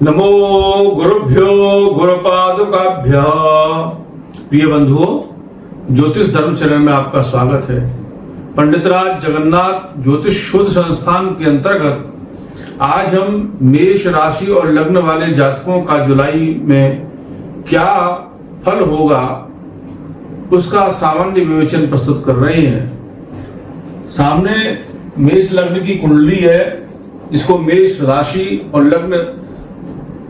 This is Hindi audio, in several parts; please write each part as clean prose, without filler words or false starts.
नमो गुरुभ्यो गुरुपादुकाभ्यः। प्रिय बंधुओं, ज्योतिष धर्म चैनल में आपका स्वागत है। पंडितराज जगन्नाथ ज्योतिष शोध संस्थान के अंतर्गत आज हम मेष राशि और लग्न वाले जातकों का जुलाई में क्या फल होगा उसका सामान्य विवेचन प्रस्तुत कर रहे हैं। सामने मेष लग्न की कुंडली है, इसको मेष राशि और लग्न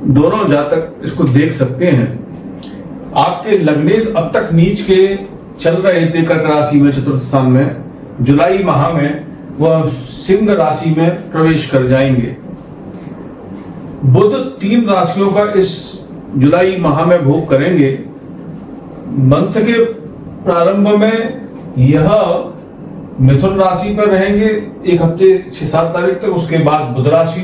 दोनों जातक इसको देख सकते हैं। आपके लग्नेश अब तक नीच के चल रहे थे कर्क राशि में चतुर्थ स्थान में, जुलाई माह में वह सिंह राशि में प्रवेश कर जाएंगे। बुध 3 राशियों का इस जुलाई माह में भोग करेंगे। मंथ के प्रारंभ में यह मिथुन राशि पर रहेंगे 1 हफ्ते 6-7 तारीख तक, उसके बाद बुध राशि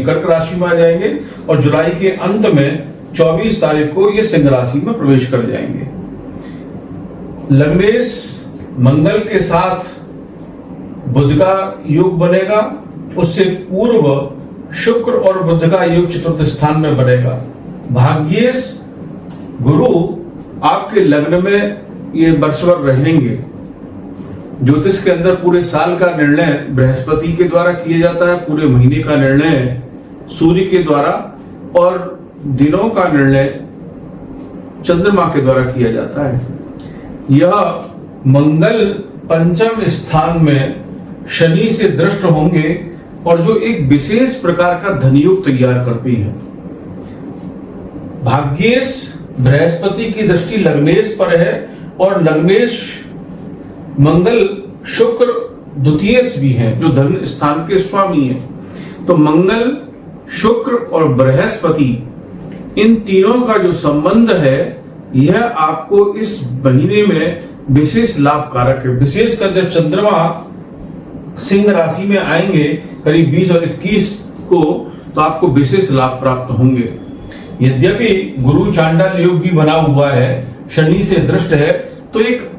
कर्क राशि में आ जाएंगे और जुलाई के अंत में 24 तारीख को ये सिंह राशि में प्रवेश कर जाएंगे। लग्नेश मंगल के साथ बुध का योग बनेगा, उससे पूर्व शुक्र और बुध का योग चतुर्थ स्थान में बनेगा। भाग्येश गुरु आपके लग्न में ये वर्षभर रहेंगे। ज्योतिष के अंदर पूरे साल का निर्णय बृहस्पति के द्वारा किया जाता है, पूरे महीने का निर्णय सूर्य के द्वारा और दिनों का निर्णय चंद्रमा के द्वारा किया जाता है। यह मंगल पंचम स्थान में शनि से दृष्ट होंगे और जो एक विशेष प्रकार का धनयोग तैयार करती है। भाग्येश बृहस्पति की दृष्टि लग्नेश पर है और लग्नेश मंगल शुक्र द्वितीयेश भी हैं जो धन स्थान के स्वामी हैं। तो मंगल शुक्र और बृहस्पति इन तीनों का जो संबंध है यह आपको इस महीने में विशेष लाभकारक है। विशेषकर जब चंद्रमा सिंह राशि में आएंगे करीब 20 और 21 को, तो आपको विशेष लाभ प्राप्त होंगे। यद्यपि गुरु चांडाल योग भी बना हुआ है, शनि से दृष्ट है, तो एक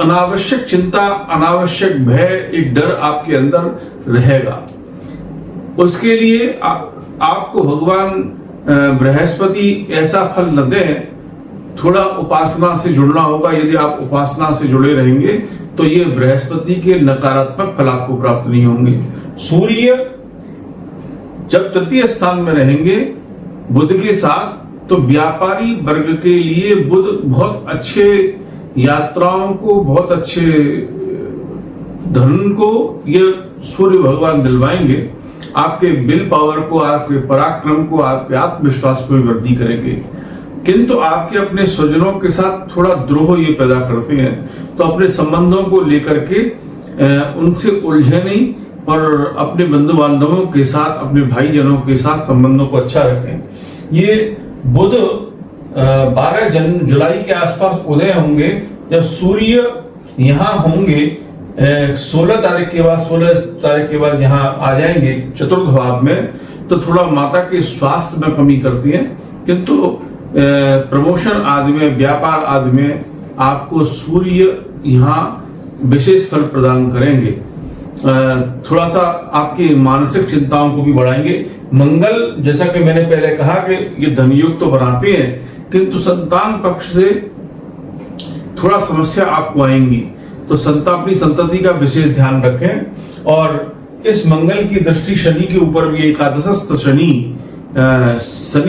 अनावश्यक चिंता, अनावश्यक भय, एक डर आपके अंदर रहेगा। उसके लिए आपको भगवान बृहस्पति ऐसा फल न दें, थोड़ा उपासना से जुड़ना होगा। यदि आप उपासना से जुड़े रहेंगे तो ये बृहस्पति के नकारात्मक फल आपको प्राप्त नहीं होंगे। सूर्य जब तृतीय स्थान में रहेंगे बुध के साथ, तो व्यापारी वर्ग के लिए बुध बहुत अच्छे यात्राओं को, बहुत अच्छे धन को ये सूर्य भगवान दिलवाएंगे। आपके विल पावर को, आपके पराक्रम को, आपके आत्मविश्वास को वृद्धि करेंगे। किंतु आपके अपने स्वजनों के साथ थोड़ा द्रोह ये पैदा करते हैं, तो अपने संबंधों को लेकर के उनसे उलझे नहीं और अपने बंधु बांधवों के साथ, अपने भाईजनों के साथ संबंधों को अच्छा रखें। ये बुध 12 जुलाई के आसपास उदय होंगे। जब सूर्य यहाँ होंगे 16 तारीख के बाद यहाँ आ जाएंगे चतुर्थ भाव में, तो थोड़ा माता के स्वास्थ्य में कमी करती है, किंतु प्रमोशन आदि में, व्यापार आदि में आपको सूर्य यहाँ विशेष फल प्रदान करेंगे। थोड़ा सा आपकी मानसिक चिंताओं को भी बढ़ाएंगे। मंगल, जैसा कि मैंने पहले कहा कि ये धनयोग तो बनाते हैं, किंतु संतान पक्ष से थोड़ा समस्या आपको आएंगी, तो अपनी संतति का विशेष ध्यान रखें। और इस मंगल की दृष्टि शनि के ऊपर भी, एकादशस्थ शनि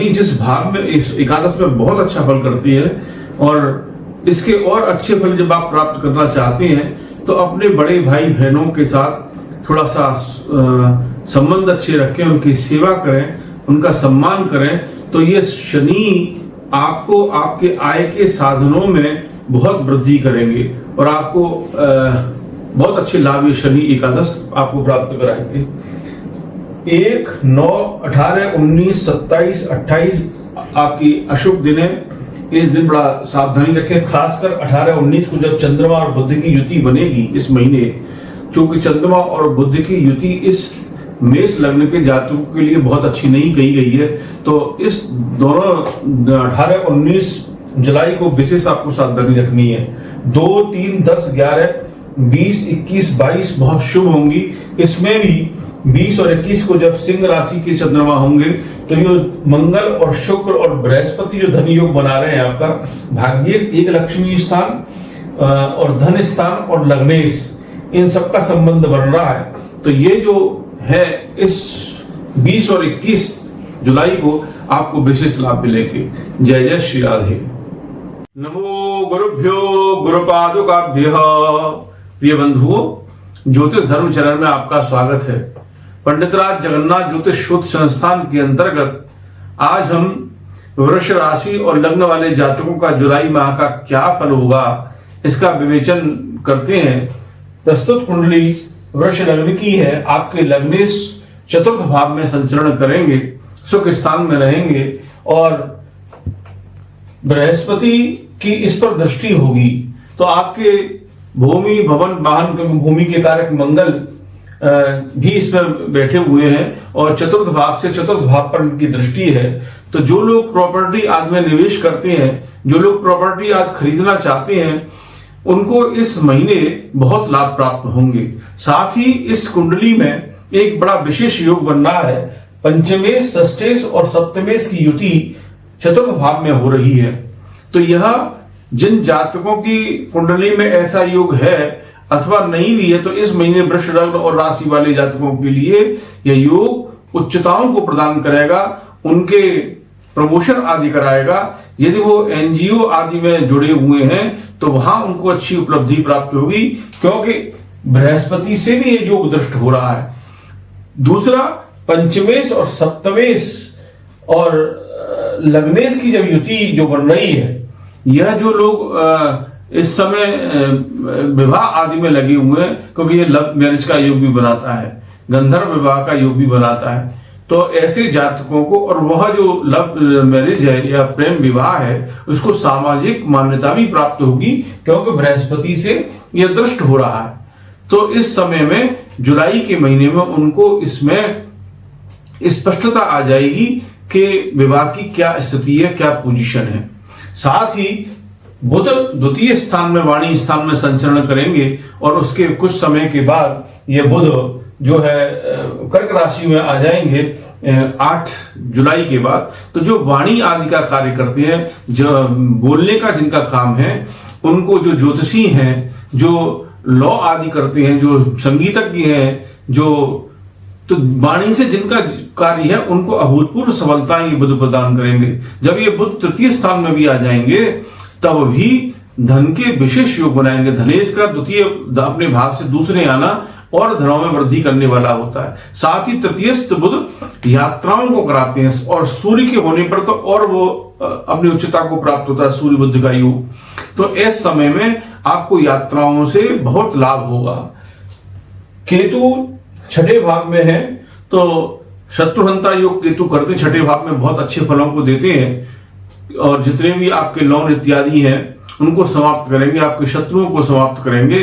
जिस भाव में एकादश में बहुत अच्छा फल करती है, और इसके और अच्छे फल जब आप प्राप्त करना चाहते हैं तो अपने बड़े भाई बहनों के साथ थोड़ा सा संबंध अच्छे रखें, उनकी सेवा करें, उनका सम्मान करें, तो ये शनि आपको आपके आय के साधनों में बहुत वृद्धि करेंगे और आपको बहुत अच्छे लाभ ये शनि एकादश आपको प्राप्त कराएंगे। 1, 9, 18, 19, 27, 28 आपकी अशुभ दिन है। इस दिन बड़ा सावधानी रखें, खासकर 18, 19 को जब चंद्रमा और बुध की युति बनेगी इस महीने, क्योंकि चंद्रमा और बुध की युति इस मेष लग्न के जातकों के लिए बहुत अच्छी नहीं कही गई है। तो इस दोनों 18, 19 जुलाई को विशेष आपको सावधानी रखनी है। 2, 3, 10, 11, 20, 21, 22 बहुत शुभ होंगी। इसमें भी 20 और 21 को जब सिंह राशि के चंद्रमा होंगे तो ये मंगल और शुक्र और बृहस्पति जो धन योग बना रहे हैं आपका भाग्य, एक लक्ष्मी स्थान और धन स्थान और लग्नेश, इन सबका संबंध बन रहा है। तो ये जो है इस 20 और 21 जुलाई को आपको विशेष लाभ मिलेंगे। जय जय श्री राधे। नमो गुरुभ्यो गुरुपादुकाभ्यः। प्रिय बंधुओं, ज्योतिष धर्म चैनल में आपका स्वागत है। पंडितराज जगन्नाथ ज्योतिष शोध संस्थान के अंतर्गत आज हम वृष राशि और लग्न वाले जातकों का जुलाई माह का क्या फल होगा इसका विवेचन करते हैं। प्रस्तुत कुंडली वृष लग्न की है। आपके लग्नेश चतुर्थ भाव में संचरण करेंगे, सुख स्थान में रहेंगे और बृहस्पति की इस पर दृष्टि होगी। तो आपके भूमि भवन वाहन भूमि के कारक मंगल भी इसमें बैठे हुए हैं और चतुर्थ भाव से चतुर्थ भाव पर उनकी दृष्टि है। तो जो लोग प्रॉपर्टी आज में निवेश करते हैं, जो लोग प्रॉपर्टी आज खरीदना चाहते हैं, उनको इस महीने बहुत लाभ प्राप्त होंगे। साथ ही इस कुंडली में एक बड़ा विशेष योग बन रहा है। पंचमेश, षष्ठेश और सप्तमेश की युति चतुर्थ भाव में हो रही है। तो यह जिन जातकों की कुंडली में ऐसा योग है अथवा नहीं भी है, तो इस महीने वृष लग्न और राशि वाले जातकों के लिए यह योग उच्चताओं को प्रदान करेगा, उनके प्रमोशन आदि कराएगा। यदि वो एनजीओ आदि में जुड़े हुए हैं तो वहां उनको अच्छी उपलब्धि प्राप्त होगी, क्योंकि बृहस्पति से भी ये योग दृष्ट हो रहा है। दूसरा, पंचमेश और सप्तमेश और लग्नेश की जब युति जो बन रही है, यह जो लोग इस समय विवाह आदि में लगे हुए हैं, क्योंकि ये लव मैरिज का योग भी बनाता है, गंधर्व विवाह का योग भी बनाता है, तो ऐसे जातकों को, और वह जो लव मैरिज है या प्रेम विवाह है, उसको सामाजिक मान्यता भी प्राप्त होगी, क्योंकि बृहस्पति से यह दृष्ट हो रहा है। तो इस समय में जुलाई के महीने में उनको इसमें स्पष्टता आ जाएगी कि विवाह की क्या स्थिति है, क्या पोजीशन है। साथ ही बुध द्वितीय स्थान में वाणी स्थान में संचरण करेंगे और उसके कुछ समय के बाद ये बुध जो है कर्क राशि में आ जाएंगे 8 जुलाई के बाद। तो जो वाणी आदि का कार्य करते हैं, जो बोलने का जिनका काम है, उनको, जो ज्योतिषी हैं, जो लॉ आदि करते हैं, जो संगीतज्ञ हैं, जो तो वाणी से जिनका कार्य है, उनको अभूतपूर्व सफलताएं ये बुध प्रदान करेंगे। जब ये बुध तृतीय स्थान में भी आ जाएंगे तब भी धन के विशेष योग बनाएंगे। धनेश का द्वितीय अपने भाव से दूसरे आना और धनों में वृद्धि करने वाला होता है। साथ ही तृतीयस्थ बुध यात्राओं को कराते हैं और सूर्य के होने पर तो और वो अपनी उच्चता को प्राप्त होता है, सूर्य बुध का योग। तो इस समय में आपको यात्राओं से बहुत लाभ होगा। केतु छठे भाव में है, तो शत्रुहंता योग केतु करते छठे भाव में बहुत अच्छे फलों को देते हैं और जितने भी आपके लोन इत्यादि हैं उनको समाप्त करेंगे, आपके शत्रुओं को समाप्त करेंगे।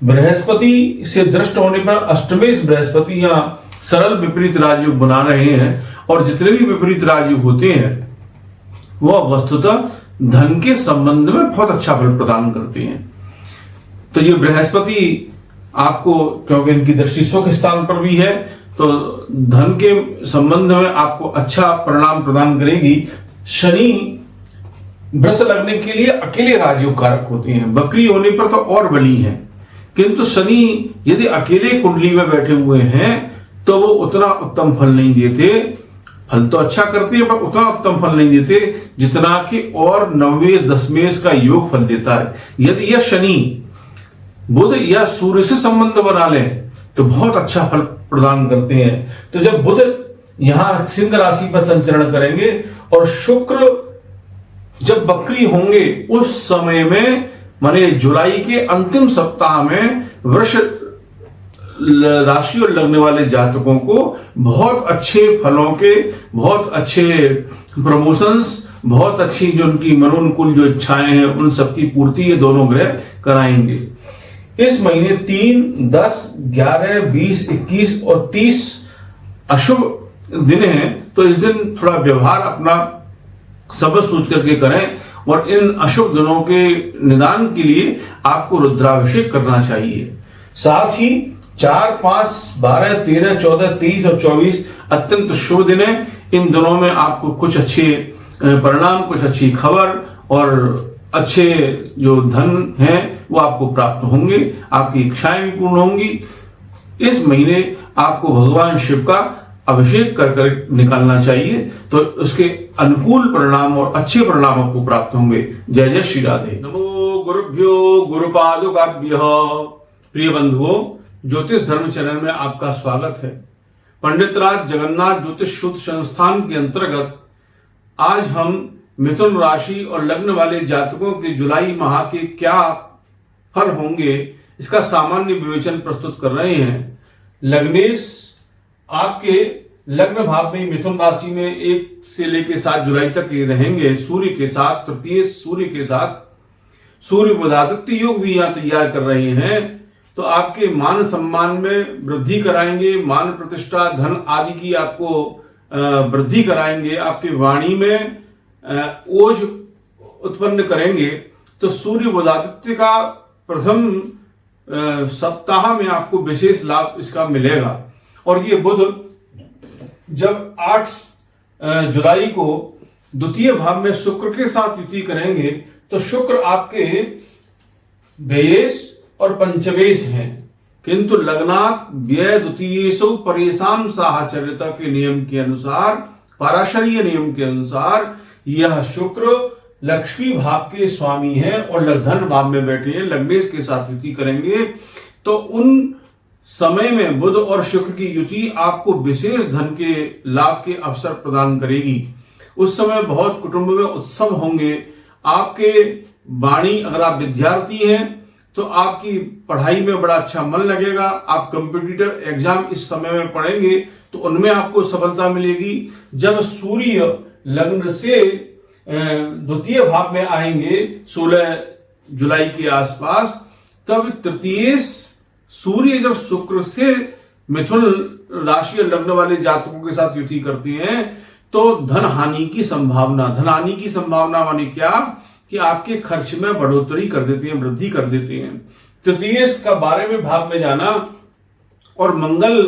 बृहस्पति से दृष्ट होने पर अष्टमेश बृहस्पति या सरल विपरीत राजयोग बना रहे हैं और जितने भी विपरीत राजयोग होते हैं वह वस्तुतः धन के संबंध में बहुत अच्छा फल प्रदान करते हैं। तो ये बृहस्पति आपको, क्योंकि इनकी दृष्टि सुख स्थान पर भी है, तो धन के संबंध में आपको अच्छा परिणाम प्रदान करेगी। शनि वृष लगने के लिए अकेले राजयोग कारक होते हैं, वक्री होने पर तो और बली हैं, किंतु शनि यदि अकेले कुंडली में बैठे हुए हैं तो वो उतना उत्तम फल नहीं देते। फल तो अच्छा करते हैं पर उतना उत्तम फल नहीं देते जितना कि और नवमेश दशमेश का योग फल देता है। यदि यह शनि बुध या सूर्य से संबंध बना लें तो बहुत अच्छा फल प्रदान करते हैं। तो जब बुध यहां सिंह राशि पर संचरण करेंगे और शुक्र जब बकरी होंगे उस समय में, माने जुलाई के अंतिम सप्ताह में वृष राशि और लगने वाले जातकों को बहुत अच्छे फलों के, बहुत अच्छे प्रमोशंस, बहुत अच्छी जो उनकी मनोनुकूल जो इच्छाएं हैं उन सबकी पूर्ति ये दोनों ग्रह कराएंगे। इस महीने 3, 10, 11, 20, 21 और 30 अशुभ दिन हैं, तो इस दिन थोड़ा व्यवहार अपना समझ सोच करके करें और इन अशुभ दिनों के निदान के लिए आपको रुद्राभिषेक करना चाहिए। साथ ही 4, 5, 12, 13, 14, 23 और 24 अत्यंत शुभ दिन है। इन दिनों में आपको कुछ अच्छे परिणाम, कुछ अच्छी खबर और अच्छे जो धन है वो आपको प्राप्त होंगे, आपकी इच्छाएं भी पूर्ण होंगी। इस महीने आपको भगवान शिव का अभिषेक कर कर निकालना चाहिए, तो उसके अनुकूल परिणाम और अच्छे परिणाम आपको प्राप्त होंगे। जय जय श्री राधे। नमो गुरुभ्यो गुरुपादुकाभ्यः। प्रिय बंधुओं, ज्योतिष धर्म चैनल में आपका स्वागत है। पंडित राज जगन्नाथ ज्योतिष शोध संस्थान के अंतर्गत आज हम मिथुन राशि और लग्न वाले जातकों के जुलाई माह के क्या फल होंगे इसका सामान्य विवेचन प्रस्तुत कर रहे हैं। लग्नेश आपके लग्न भाव में मिथुन राशि में 1 से लेकर 7 जुलाई तक ये रहेंगे, सूर्य के साथ, तृतीय सूर्य के साथ। सूर्य बुधादित्य योग भी यहाँ तैयार कर रहे हैं, तो आपके मान सम्मान में वृद्धि कराएंगे, मान प्रतिष्ठा धन आदि की आपको वृद्धि कराएंगे, आपके वाणी में ओज उत्पन्न करेंगे। तो सूर्य बुधादित्य का प्रथम सप्ताह में आपको विशेष लाभ इसका मिलेगा। और ये बुध जब 8 जुलाई को द्वितीय भाव में शुक्र के साथ युति करेंगे, तो शुक्र आपके व्ययेश और पंचमेश हैं, किंतु लग्नात् व्यय द्वितीयेषु परेशान साहचर्यता के नियम के अनुसार, पराशरीय नियम के अनुसार यह शुक्र लक्ष्मी भाव के स्वामी हैं और धन भाव में बैठे हैं, लग्नेश के साथ युति करेंगे। तो उन समय में बुध और शुक्र की युति आपको विशेष धन के लाभ के अवसर प्रदान करेगी। उस समय बहुत कुटुंब में उत्सव होंगे। आपके वाणी, अगर आप विद्यार्थी हैं तो आपकी पढ़ाई में बड़ा अच्छा मन लगेगा। आप कॉम्पिटिटिव एग्जाम इस समय में पढ़ेंगे तो उनमें आपको सफलता मिलेगी। जब सूर्य लग्न से द्वितीय भाव में आएंगे 16 जुलाई के आसपास, तब तृतीय सूर्य जब शुक्र से मिथुन राशि और लग्न वाले जातकों के साथ युति करते हैं, तो धन हानि की संभावना मानी क्या कि आपके खर्च में बढ़ोतरी कर देते हैं, वृद्धि कर देते हैं। तृतीय का 12वें भाव में जाना और मंगल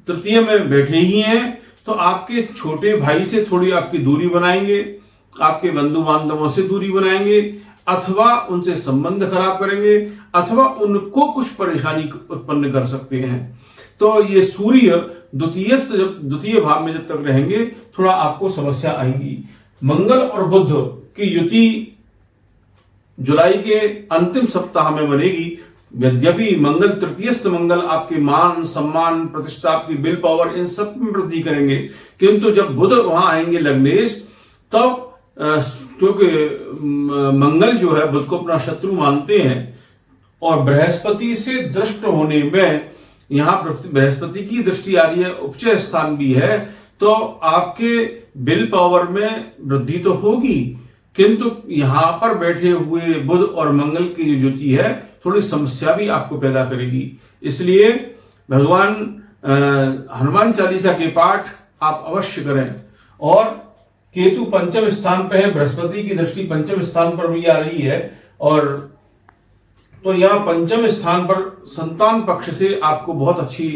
तृतीय में बैठे ही हैं, तो आपके छोटे भाई से थोड़ी आपकी दूरी बनाएंगे, आपके बंधु बांधवों से दूरी बनाएंगे, अथवा उनसे संबंध खराब करेंगे, अथवा उनको कुछ परेशानी उत्पन्न कर सकते हैं। तो ये सूर्य द्वितीय भाव में जब तक रहेंगे थोड़ा आपको समस्या आएंगी। मंगल और बुध की युति जुलाई के अंतिम सप्ताह में बनेगी। यद्यपि मंगल तृतीयस्थ मंगल आपके मान सम्मान प्रतिष्ठा, आपकी विल पावर, इन सब में वृद्धि करेंगे, किंतु जब बुध वहां आएंगे लग्नेश, तब क्योंकि मंगल जो है बुध को अपना शत्रु मानते हैं और बृहस्पति से दृष्ट होने में, यहां बृहस्पति की दृष्टि आ रही है, उपचय स्थान भी है, तो आपके विल पावर में वृद्धि तो होगी, किंतु यहां पर बैठे हुए बुध और मंगल की जो युति है थोड़ी समस्या भी आपको पैदा करेगी। इसलिए भगवान हनुमान चालीसा के पाठ आप अवश्य करें। और केतु पंचम स्थान पर है, बृहस्पति की दृष्टि पंचम स्थान पर भी आ रही है, और तो यहां पंचम स्थान पर संतान पक्ष से आपको बहुत अच्छी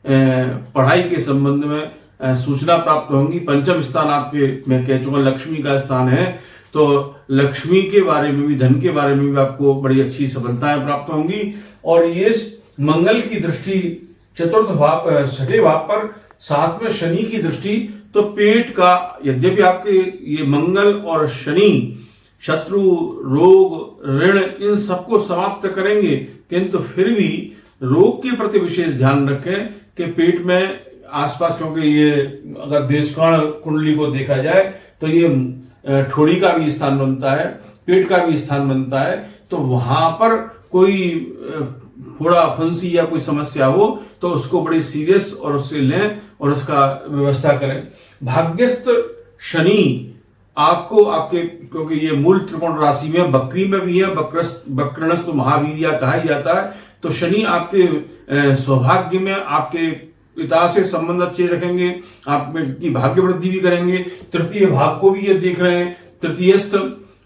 पढ़ाई के संबंध में सूचना प्राप्त होंगी। पंचम स्थान आपके, मैं कह चुका, लक्ष्मी का स्थान है, तो लक्ष्मी के बारे में भी, धन के बारे में भी आपको बड़ी अच्छी सफलताएं प्राप्त होंगी। और ये मंगल की दृष्टि चतुर्थ भाव, छठे भाव पर, साथ में शनि की दृष्टि, तो पेट का, यद्यपि आपके ये मंगल और शनि शत्रु, रोग, ऋण, इन सबको समाप्त करेंगे, किंतु फिर भी रोग के प्रति विशेष ध्यान रखें कि पेट में आसपास, क्योंकि ये अगर देशकाल कुंडली को देखा जाए तो ये ठोड़ी का भी स्थान बनता है, पेट का भी स्थान बनता है, तो वहां पर कोई फोड़ा फंसी या कोई समस्या हो तो उसको बड़ी सीरियस और उससे लें और उसका व्यवस्था करें। भाग्यस्थ शनि आपको आपके, क्योंकि ये मूल त्रिकोण राशि में बकरी में भी है, बक्रनस्थ महावीर्या कहा जाता है, तो शनि आपके सौभाग्य में, आपके पिता से संबंध अच्छे रखेंगे, आप की भाग्य वृद्धि भी करेंगे। तृतीय भाव को भी ये देख रहे हैं, तृतीयस्थ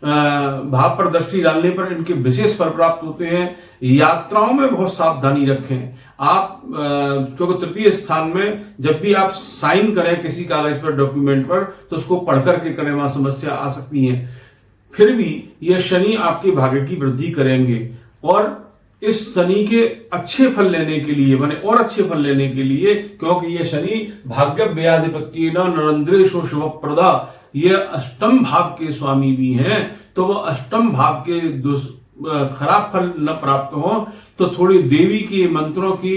भाव पर दृष्टि डालने पर इनके विशेष फल प्राप्त होते हैं। यात्राओं में बहुत सावधानी रखें। आप क्योंकि तृतीय स्थान में जब भी आप साइन करें किसी कागज पर, डॉक्यूमेंट पर, तो उसको पढ़ करके करें, वहां समस्या आ सकती है। फिर भी यह शनि आपके भाग्य की वृद्धि करेंगे और इस शनि के अच्छे फल लेने के लिए, माने और अच्छे फल लेने के लिए, क्योंकि ये शनि भाग्य व्ययाधिपत्य नरेंद्रेशो शुभ प्रदा, ये अष्टम भाव के स्वामी भी हैं, तो वह अष्टम भाव के खराब फल न प्राप्त हो तो थोड़ी देवी के मंत्रों की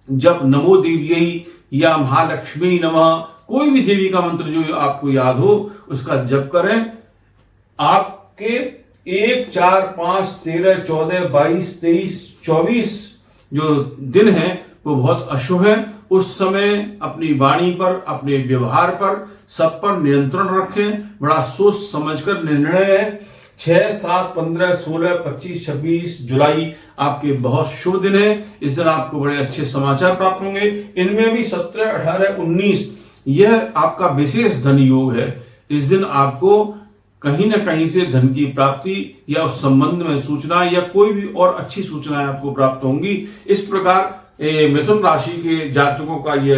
जब नमो देव्यै या महालक्ष्मी नमः, कोई भी देवी का मंत्र जो आपको याद हो उसका जप करें। आपके 1, 4, 5, 13, 14, 22, 23, 24 जो दिन है वो बहुत अशुभ है। उस समय अपनी वाणी पर, अपने व्यवहार पर, सब पर नियंत्रण रखें। बड़ा सोच समझकर निर्णय है। 6, 7, 15, 16, 25, 26 जुलाई आपके बहुत शुभ दिन है। इस दिन आपको बड़े अच्छे समाचार प्राप्त होंगे। इनमें भी 17, 18, 19 यह आपका विशेष धन योग है। इस दिन आपको कहीं ना कहीं से धन की प्राप्ति या उस संबंध में सूचना या कोई भी और अच्छी सूचनाएं आपको प्राप्त होंगी। इस प्रकार मिथुन राशि के जातकों का यह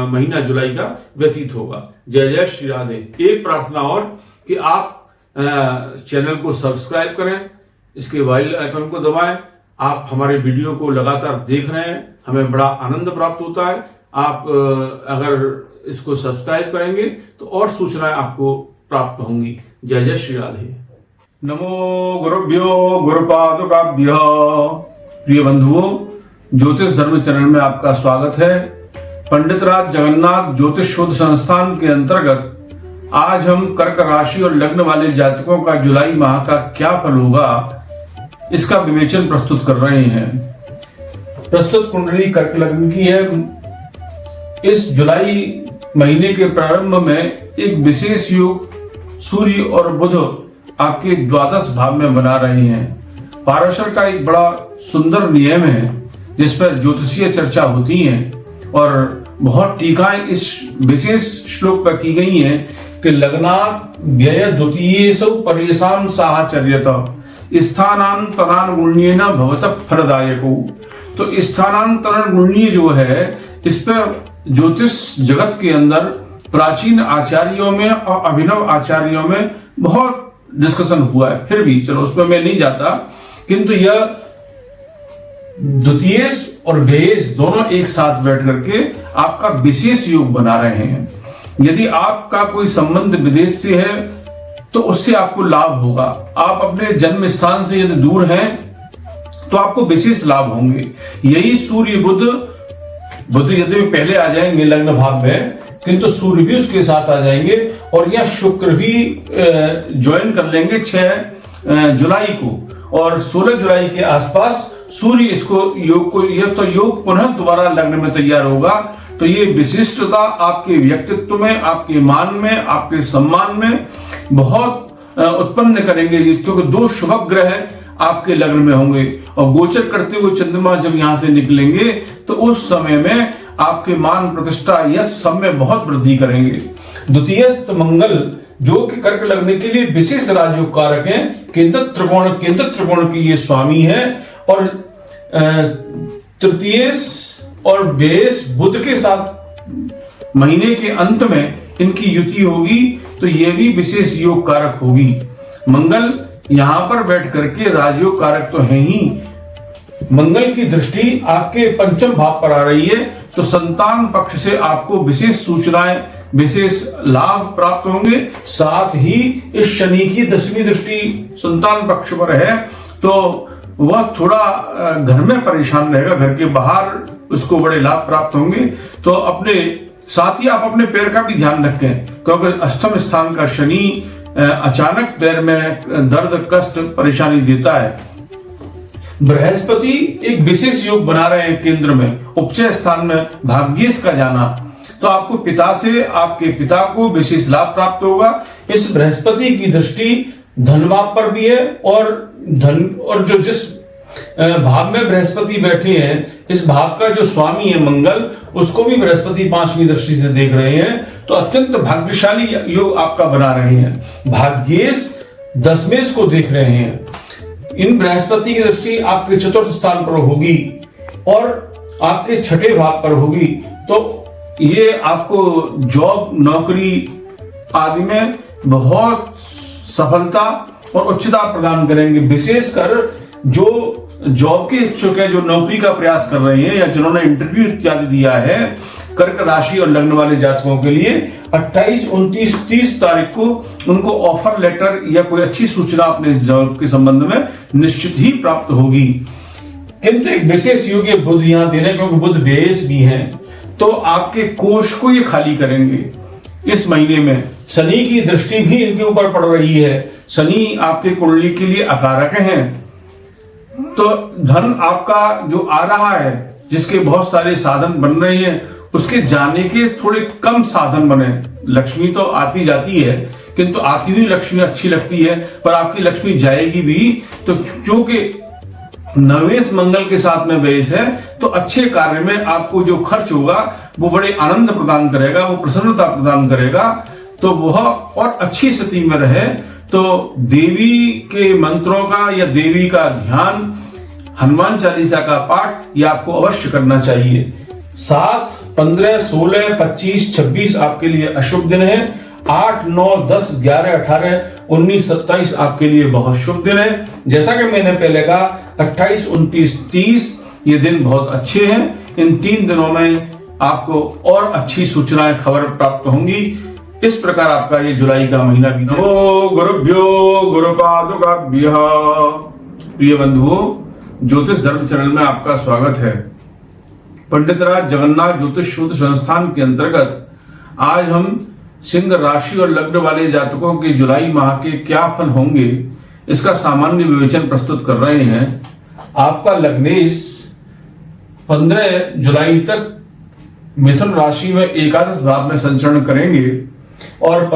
महीना जुलाई का व्यतीत होगा। जय जय श्री राधे। एक प्रार्थना और कि आप चैनल को सब्सक्राइब करें, इसके बेल आइकन को दबाएं। आप हमारे वीडियो को लगातार देख रहे हैं, हमें बड़ा आनंद प्राप्त होता है। आप अगर इसको सब्सक्राइब करेंगे तो और सूचनाएं आपको प्राप्त होंगी। जय जय श्री राधे। नमो गुरुभ्यो गुरुपादुकाभ्यः। प्रिय बंधुओं, ज्योतिष धर्म चैनल में आपका स्वागत है। पंडित राज जगन्नाथ ज्योतिष शोध संस्थान के अंतर्गत आज हम कर्क राशि और लग्न वाले जातकों का जुलाई माह का क्या फल होगा इसका विवेचन प्रस्तुत कर रहे हैं। प्रस्तुत कुंडली कर्क लग्न की है। इस जुलाई महीने के प्रारंभ में एक विशेष योग सूर्य और बुध आपके द्वादश भाव में बना रहे हैं। पाराशर का एक बड़ा सुंदर नियम है जिस पर ज्योतिषीय चर्चा होती है और बहुत टीकाएं इस विशेष श्लोक पर की गई हैं कि लग्नात् व्यय द्वितीयेषु परेषां साहचर्यतः स्थानांतरानुगुण्येन भवतः फलदायको। तो स्थानांतरण गुण्य जो है, इस पर ज्योतिष जगत के अंदर प्राचीन आचार्यों में और अभिनव आचार्यों में बहुत डिस्कशन हुआ है। फिर भी चलो उसमें मैं नहीं जाता, किंतु यह द्वितीय और व्ययेश दोनों एक साथ बैठ करके आपका विशेष योग बना रहे हैं। यदि आपका कोई संबंध विदेश से है तो उससे आपको लाभ होगा। आप अपने जन्म स्थान से यदि दूर हैं तो आपको विशेष लाभ होंगे। यही सूर्य बुध यदि पहले आ जाएंगे लग्न भाव में, किंतु सूर्य भी उसके साथ आ जाएंगे और यह शुक्र भी ज्वाइन कर लेंगे 6 जुलाई को, और 16 जुलाई के आसपास सूर्य इसको योग को, यह तो योग पुनः दोबारा लग्न में तैयार होगा। तो ये विशिष्टता आपके व्यक्तित्व में, आपके मान में, आपके सम्मान में बहुत उत्पन्न करेंगे, क्योंकि 2 शुभ ग्रह आपके लग्न में होंगे और गोचर करते हुए चंद्रमा जब यहां से निकलेंगे तो उस समय में आपके मान प्रतिष्ठा यश सब में बहुत वृद्धि करेंगे। द्वितीयस्थ मंगल जो कि कर्क लग्न के लिए विशेष राजयोग कारक हैं, केंद्र त्रिकोण की ये स्वामी है, और तृतीय और व्ययेश बुध के साथ महीने के अंत में इनकी युति होगी, तो ये भी विशेष योग कारक होगी। मंगल यहां पर बैठ करके राजयोग कारक तो है ही, मंगल की दृष्टि आपके पंचम भाव पर आ रही है, तो संतान पक्ष से आपको विशेष सूचनाएं, विशेष लाभ प्राप्त होंगे। साथ ही इस शनि की 10वीं दृष्टि संतान पक्ष पर है, तो वह थोड़ा घर में परेशान रहेगा, घर के बाहर उसको बड़े लाभ प्राप्त होंगे। तो अपने साथ ही आप अपने पैर का भी ध्यान रखें, क्योंकि अष्टम स्थान का शनि अचानक पैर में दर्द, कष्ट, परेशानी देता है। बृहस्पति एक विशेष योग बना रहे हैं केंद्र में, उपचय स्थान में भाग्येश का जाना, तो आपको पिता से, आपके पिता को विशेष लाभ प्राप्त होगा। इस बृहस्पति की दृष्टि धनभाव पर भी है, और जो जिस भाव में बृहस्पति बैठे हैं, इस भाव का जो स्वामी है मंगल, उसको भी बृहस्पति 5वीं दृष्टि से देख रहे हैं, तो अत्यंत भाग्यशाली योग आपका बना रहे हैं। भाग्येश दशमेश को देख रहे हैं। इन बृहस्पति की दृष्टि आपके चतुर्थ स्थान पर होगी और आपके छठे भाव पर होगी, तो ये आपको जॉब, नौकरी आदि में बहुत सफलता और उच्चता प्रदान करेंगे। विशेषकर जो जॉब के इच्छुक है, जो नौकरी का प्रयास कर रहे हैं या जिन्होंने इंटरव्यू इत्यादि दिया है, कर्क राशि और लग्न वाले जातकों के लिए 28, 29, 30 तारीख को उनको ऑफर लेटर या कोई अच्छी सूचना अपने जॉब के संबंध में निश्चित ही प्राप्त होगी। किंतु एक विशेष योग ये बुध यहां दे रहे हैं, क्योंकि बुध बेस भी हैं, तो आपके कोष को ये खाली करेंगे इस महीने में। शनि की दृष्टि भी इनके ऊपर पड़ रही है। शनि आपके कुंडली के लिए अकारक हैं, तो धन आपका जो आ रहा है, जिसके बहुत सारे साधन बन रहे हैं, उसके जाने के थोड़े कम साधन बने। लक्ष्मी तो आती जाती है, किंतु आती हुई लक्ष्मी अच्छी लगती है, पर आपकी लक्ष्मी जाएगी भी। तो जो कि नवेश मंगल के साथ में बेस है, तो अच्छे कार्य में आपको जो खर्च होगा वो बड़े आनंद प्रदान करेगा, वो प्रसन्नता प्रदान करेगा, तो वह और अच्छी स्थिति में रहे। तो देवी के मंत्रों का या देवी का ध्यान, हनुमान चालीसा का पाठ ये आपको अवश्य करना चाहिए। 7, 15, 16, 25, 26 आपके लिए अशुभ दिन है। 8, 9, 10, 11, 18, 19, 27 आपके लिए बहुत शुभ दिन है। जैसा कि मैंने पहले कहा, 28, 29, 30 ये दिन बहुत अच्छे हैं। इन 3 दिनों में आपको और अच्छी सूचनाएं, खबर प्राप्त होंगी। इस प्रकार आपका ये जुलाई का महीना भी। नमो गुरुभ्यो गुरुपादुकाभ्यः। प्रिय बंधुओं, ज्योतिष धर्म चैनल में आपका स्वागत है। पंडितराज जगन्नाथ ज्योतिष शोध संस्थान के अंतर्गत आज हम सिंह राशि और लग्न वाले जातकों के जुलाई माह के क्या फल होंगे, इसका सामान्य विवेचन प्रस्तुत कर रहे हैं। आपका लग्नेश 15 जुलाई तक मिथुन राशि में एकादश भाव में संचरण करेंगे और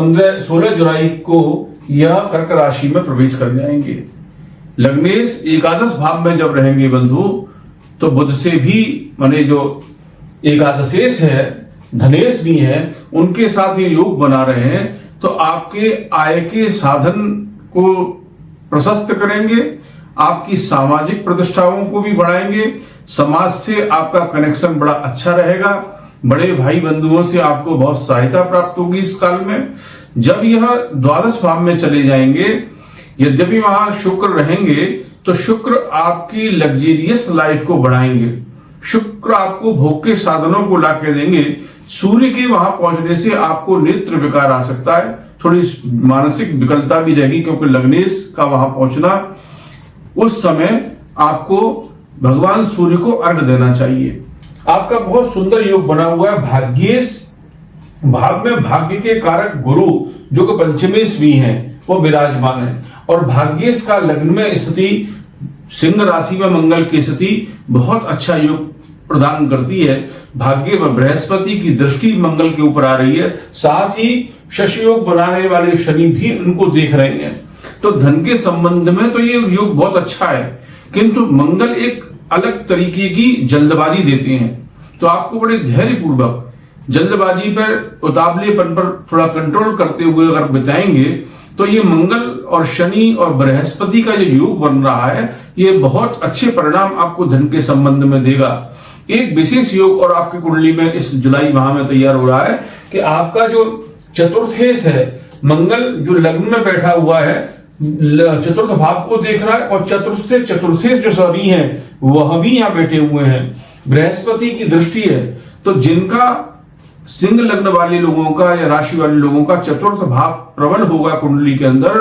16 जुलाई को यह कर्क राशि में प्रवेश कर जाएंगे। लग्नेश एकादश भाव में जब रहेंगे बंधु, तो बुध से भी, माने जो एकादशेश है, धनेश भी है, उनके साथ ये योग बना रहे हैं, तो आपके आय के साधन को प्रशस्त करेंगे, आपकी सामाजिक प्रतिष्ठाओं को भी बढ़ाएंगे, समाज से आपका कनेक्शन बड़ा अच्छा रहेगा, बड़े भाई बंधुओं से आपको बहुत सहायता प्राप्त होगी इस काल में। जब यह द्वादश भाव में चले जाएंगे, यद्यपि वहां शुक्र रहेंगे, तो शुक्र आपकी लग्जेरियस लाइफ को बढ़ाएंगे, शुक्र आपको भोग के साधनों को लाके देंगे। सूर्य के वहां पहुंचने से आपको नेत्र विकार आ सकता है, थोड़ी मानसिक विकलता भी रहेगी, क्योंकि लग्नेश का वहां पहुंचना, उस समय आपको भगवान सूर्य को अर्घ देना चाहिए। आपका बहुत सुंदर योग बना हुआ है। भाग्येश भाव में भाग्य के कारक गुरु, जो कि पंचमेश भी हैं, वो विराजमान है, और भाग्येश का लग्न में स्थिति, सिंह राशि में मंगल की स्थिति बहुत अच्छा योग प्रदान करती है। भाग्य में बृहस्पति की दृष्टि मंगल के ऊपर आ रही है, साथ ही शशि योग बनाने वाले शनि भी उनको देख रहे हैं। तो धन के संबंध में तो ये योग बहुत अच्छा है, किंतु मंगल एक अलग तरीके की जल्दबाजी देते हैं, तो आपको बड़े धैर्य पूर्वक जल्दबाजी पर, उतावलेपन पर थोड़ा कंट्रोल करते हुए अगर बिताएंगे, तो ये मंगल और शनि और बृहस्पति का जो योग बन रहा है, ये बहुत अच्छे परिणाम आपको धन के संबंध में देगा। एक विशेष योग और आपकी कुंडली में इस जुलाई माह में तैयार हो रहा है कि आपका जो चतुर्थेश है, मंगल जो लग्न में बैठा हुआ है, चतुर्थ भाव को देख रहा है, और चतुर्थेश जो सभी हैं वह भी यहाँ बैठे हुए हैं, बृहस्पति की दृष्टि है। तो जिनका सिंह लग्न वाले लोगों का या राशि वाले लोगों का चतुर्थ भाव प्रबल होगा कुंडली के अंदर,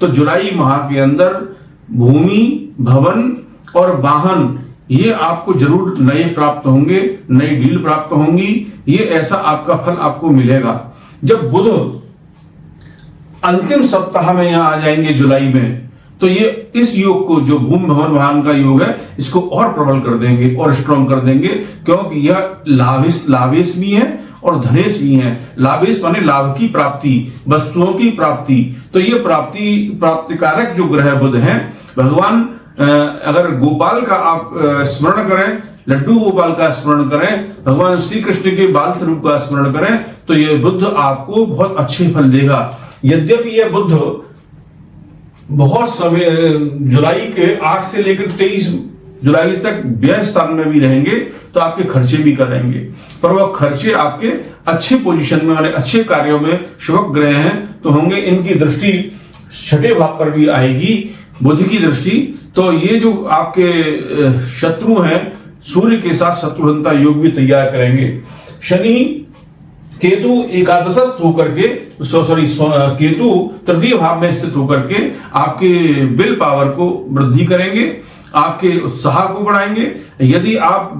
तो जुलाई माह के अंदर भूमि, भवन और वाहन ये आपको जरूर नए प्राप्त होंगे, नई डील प्राप्त होंगी। ये ऐसा आपका फल आपको मिलेगा। जब बुध अंतिम सप्ताह में यहां आ जाएंगे जुलाई में, तो ये इस योग को, जो भूमि भवन वाहन का योग है, इसको और प्रबल कर देंगे और स्ट्रॉन्ग कर देंगे, क्योंकि यह लाभेश भी है और धनेश भी है। लाभेश माने लाभ की प्राप्ति, वस्तुओं की प्राप्ति। तो ये प्राप्ति कारक जो ग्रह बुध हैं, भगवान अगर गोपाल का आप स्मरण करें, लड्डू गोपाल का स्मरण करें, भगवान श्री कृष्ण के बाल स्वरूप का स्मरण करें, तो ये बुध आपको बहुत अच्छे फल देगा। यद्यपि यह बुध बहुत समय, जुलाई के 8 से लेकर 23 जुलाई तक व्यय स्थान में भी रहेंगे तो आपके खर्चे भी करेंगे, पर वह खर्चे आपके अच्छे पोजीशन में, अच्छे कार्यों में शुभ ग्रह हैं तो होंगे। इनकी दृष्टि छठे भाव पर भी आएगी, बुध की दृष्टि। तो ये जो आपके शत्रु हैं सूर्य के साथ शत्रुघ्नता योग भी तैयार करेंगे। शनि केतु एकादशस्थ होकर के केतु तृतीय भाव में स्थित होकर के आपके विल पावर को वृद्धि करेंगे, आपके उत्साह को बढ़ाएंगे। यदि आप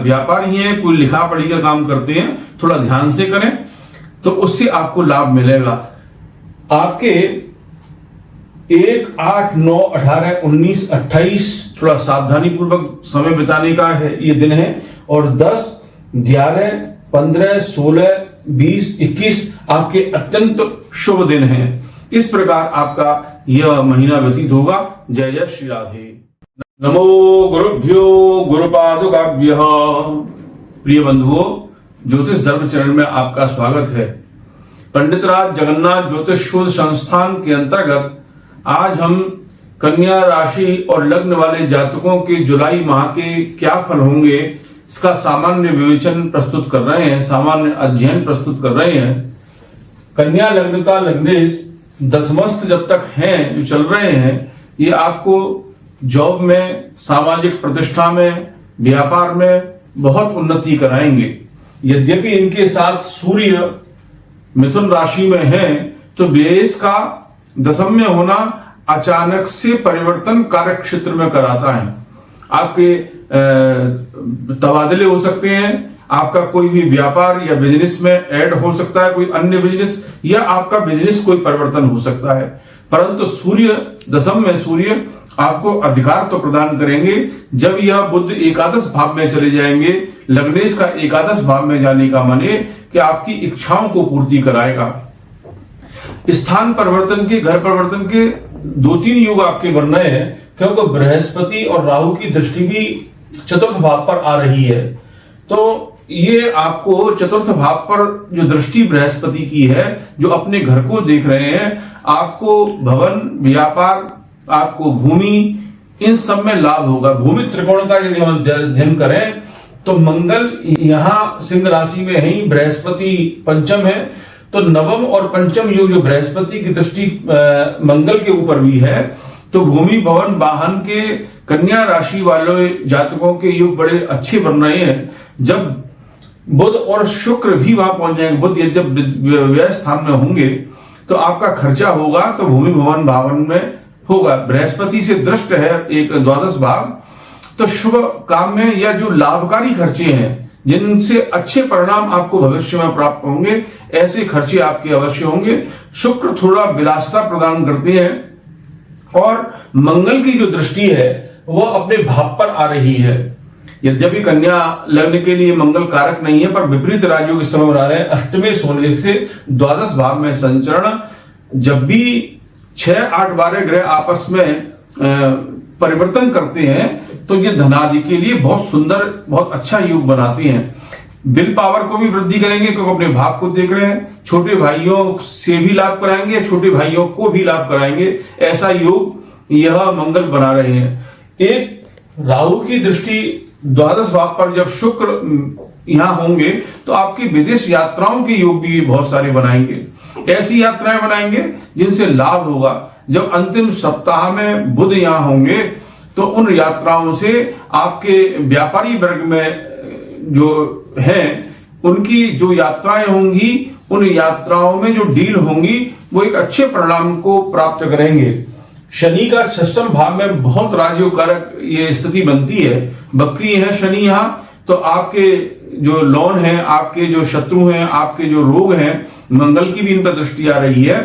व्यापारी हैं, कोई लिखा पढ़ी का काम करते हैं, थोड़ा ध्यान से करें तो उससे आपको लाभ मिलेगा। आपके 1, 8, 9, 18, 19, 28 थोड़ा सावधानी पूर्वक समय बिताने का है ये दिन है, और 10, 11, 15, 16, 20, 21 आपके अत्यंत शुभ दिन हैं। इस प्रकार आपका यह महीना व्यतीत होगा। जय जय श्री राधे। नमो गुरुभ्यो गुरुपादुकाभ्यः। प्रिय बंधुओं, ज्योतिष धर्म चैनल में आपका स्वागत है। पंडित राज जगन्नाथ ज्योतिष शोध संस्थान के अंतर्गत आज हम कन्या राशि और लग्न वाले जातकों के जुलाई माह के क्या फल होंगे इसका सामान्य विवेचन प्रस्तुत कर रहे हैं, सामान्य अध्ययन प्रस्तुत कर रहे हैं। कन्या लग्न का लग्नेश दशमस्थ जब तक हैं, जो चल रहे हैं, ये आपको जॉब में, सामाजिक प्रतिष्ठा में, व्यापार में बहुत उन्नति कराएंगे। यद्यपि इनके साथ सूर्य मिथुन राशि में है तो व्यय का दशम में होना अचानक से परिवर्तन कार्य क्षेत्र में कराता है। आपके तबादले हो सकते हैं, आपका कोई भी व्यापार या बिजनेस में ऐड हो सकता है, कोई अन्य बिजनेस, या आपका बिजनेस कोई परिवर्तन हो सकता है। परंतु सूर्य दशम में सूर्य आपको अधिकार तो प्रदान करेंगे। जब यह बुध एकादश भाव में चले जाएंगे, लग्नेश का एकादश भाव में जाने का माने कि आपकी इच्छाओं को पूर्ति कराएगा। स्थान परिवर्तन के, घर परिवर्तन के 2-3 योग आपके बन रहे हैं, क्योंकि बृहस्पति और राहु की दृष्टि भी चतुर्थ भाव पर आ रही है। तो ये आपको चतुर्थ भाव पर जो दृष्टि बृहस्पति की है, जो अपने घर को देख रहे हैं, आपको भवन, व्यापार, आपको भूमि, इन सब में लाभ होगा। भूमि त्रिकोण का यदि हम अध्ययन करें तो मंगल यहां सिंह राशि में है, बृहस्पति पंचम है, तो नवम और पंचम योग जो बृहस्पति की दृष्टि मंगल के ऊपर भी है, तो भूमि, भवन, वाहन के कन्या राशि वाले जातकों के योग बड़े अच्छे बन रहे हैं। जब बुध और शुक्र भी वहां पहुंच जाएंगे, बुध जब व्यय स्थान में होंगे तो आपका खर्चा होगा तो भूमि, भवन, वाहन में होगा। बृहस्पति से दृष्ट है एक द्वादश भाव, तो शुभ काम में या जो लाभकारी खर्चे हैं, जिनसे अच्छे परिणाम आपको भविष्य में प्राप्त होंगे, ऐसे खर्चे आपके अवश्य होंगे। शुक्र थोड़ा विलासिता प्रदान करते हैं, और मंगल की जो दृष्टि है वह अपने भाव पर आ रही है। यद्यपि कन्या लग्न के लिए मंगल कारक नहीं है, पर विपरीत राजयोग इस समय बना रहे हैं। अष्टमे सोने से द्वादश भाव में संचरण, जब भी 6, 8, 12 ग्रह आपस में परिवर्तन करते हैं तो ये धनादि के लिए बहुत सुंदर, बहुत अच्छा योग बनाते हैं। विल पावर को भी वृद्धि करेंगे, क्योंकि अपने भाव को देख रहे हैं। छोटे भाइयों से भी लाभ कराएंगे, छोटे भाइयों को भी लाभ कराएंगे, ऐसा योग यह मंगल बना रहे हैं। एक राहु की दृष्टि द्वादश भाव पर जब शुक्र यहां होंगे तो आपकी विदेश यात्राओं के योग भी बहुत सारे बनाएंगे। ऐसी यात्राएं बनाएंगे जिनसे लाभ होगा। जब अंतिम सप्ताह में बुध यहां होंगे तो उन यात्राओं से आपके व्यापारी वर्ग में जो है, उनकी जो यात्राएं होंगी, उन यात्राओं में जो डील होंगी, वो एक अच्छे परिणाम को प्राप्त करेंगे। शनि का षष्ठम भाव में बहुत राजयोग कारक ये स्थिति बनती है। बकरी है शनि यहां, तो आपके जो लोन है, आपके जो शत्रु हैं, आपके जो रोग हैं, मंगल की भी इन पर दृष्टि आ रही है,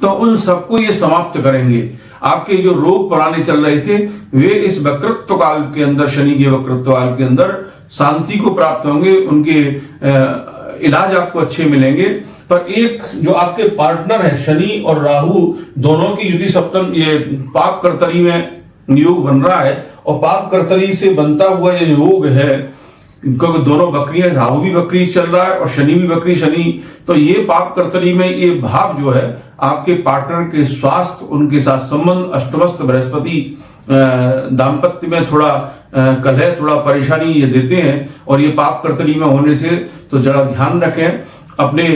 तो उन सबको ये समाप्त करेंगे। आपके जो रोग पुराने चल रहे थे वे इस वक्रत्व काल के अंदर, शनि के वक्रत्व काल के अंदर शांति को प्राप्त होंगे। उनके इलाज आपको अच्छे मिलेंगे। पर एक जो आपके पार्टनर है शनि और राहु, दोनों की युति सप्तम, ये पाप कर्तरी में योग बन रहा है, और पाप कर्तरी से बनता हुआ ये योग है, क्योंकि दोनों बकरी है, राहु भी बकरी चल रहा है और शनि भी बकरी शनि, तो ये पाप कर्तरी में ये भाव जो है आपके पार्टनर के स्वास्थ्य, उनके साथ संबंध, अष्टमस्थ बृहस्पति दाम्पत्य में थोड़ा कलह, थोड़ा परेशानी ये देते हैं। और ये पाप कर्तरी में होने से तो जरा ध्यान रखें, अपने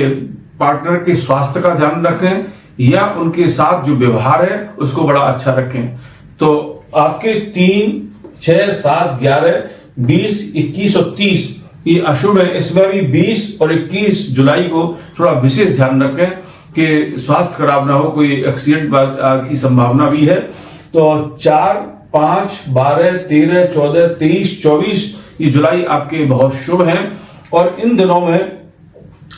पार्टनर के स्वास्थ्य का ध्यान रखें या उनके साथ जो व्यवहार है उसको बड़ा अच्छा रखें। तो आपके 3, 6, 7, 11, 20, 21 और 30 ये अशुभ है। इसमें भी 20 और 21 जुलाई को थोड़ा विशेष ध्यान रखें कि स्वास्थ्य खराब ना हो, कोई एक्सीडेंट की संभावना भी है। तो 4, 5, 12, 13, 14, 23, 24 ये जुलाई आपके बहुत शुभ हैं। और इन दिनों में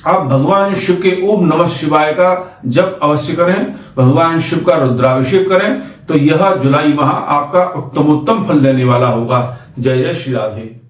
आप भगवान शिव के ओम नमः शिवाय का जप अवश्य करें, भगवान शिव का रुद्राभिषेक करें, तो यह जुलाई माह आपका उत्तमोत्तम फल देने वाला होगा। जय जय श्री राधे।